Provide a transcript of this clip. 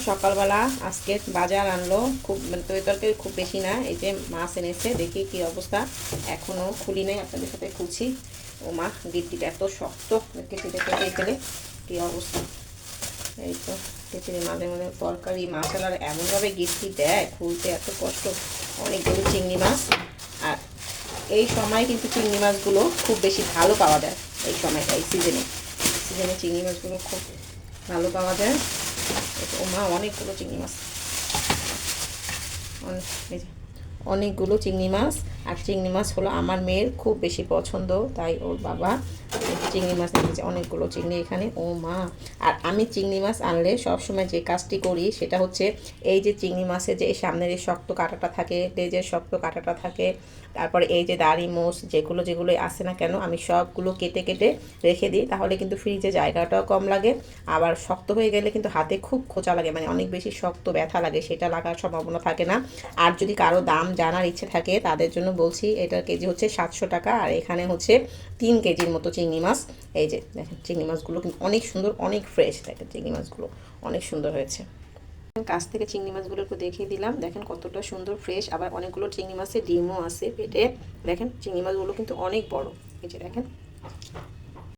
সকালবেলা আজকে বাজার আনলো, খুব মানে তরকারি খুব বেশি না। এই যে মাছ এনেছে, দেখি কি অবস্থা, এখনো খুলি নাই, আপনাদের সাথে খুলছি। ও মা, গিটটিটা এত শক্ত, কেটে কেটে ফেলে কি অবস্থা। এই তো কেচিরে মাঝে মাঝে তরকারি মাছালার এমনভাবে গিটটি দেয়, খুলতে এত কষ্ট। অনেকগুলো চিংড়ি মাছ, আর এই সময় কিন্তু চিংড়ি মাছগুলো খুব বেশি ভালো পাওয়া যায়। এই সময়টা, এই সিজনে চিংড়ি মাছগুলো খুব ভালো পাওয়া যায়। ও মা, অনেকগুলো চিংড়ি মাছ, অনেকগুলো চিংড়ি মাছ। আর চিংড়ি মাছ হলো আমার মেয়ের খুব বেশি পছন্দ, তাই ওর বাবা চিংড়ি মাছ এনেছে, অনেকগুলো চিংড়ি এখানে। ও মা, আর আমি চিংড়ি মাছ আনলে সবসময় যে কাজটি করি সেটা হচ্ছে, এই যে চিংড়ি মাছের যে সামনের এই শক্ত কাঁটাটা থাকে, লেজের শক্ত কাঁটাটা থাকে, তারপরে এই যে দাড়ি মোষ যেগুলো যেগুলো আসে না কেন, আমি সবগুলো কেটে কেটে রেখে দিই। তাহলে কিন্তু ফ্রিজে জায়গাটাও কম লাগে, আবার শক্ত হয়ে গেলে কিন্তু হাতে খুব খোঁচা লাগে, মানে অনেক বেশি শক্ত ব্যথা লাগে, সেটা লাগার সম্ভাবনা থাকে না। আর যদি কারো দাম জানার ইচ্ছে থাকে তাদের জন্য বলছি, এটার কেজি হচ্ছে 700 টাকা। আর এখানে হচ্ছে 3 কেজির মতো চিংড়ি মাছ। এই যে দেখেন, চিংড়ি মাছগুলো কিন্তু অনেক সুন্দর, অনেক ফ্রেশ। দেখেন চিংড়ি মাছগুলো অনেক সুন্দর হয়েছে। কাছ থেকে চিংড়ি মাছগুলো একটু দেখিয়ে দিলাম, দেখেন কতটা সুন্দর ফ্রেশ। আবার অনেকগুলো চিংড়ি মাছের ডিমও আছে পেটে। দেখেন চিংড়ি মাছগুলো কিন্তু অনেক বড়, এই যে দেখেন।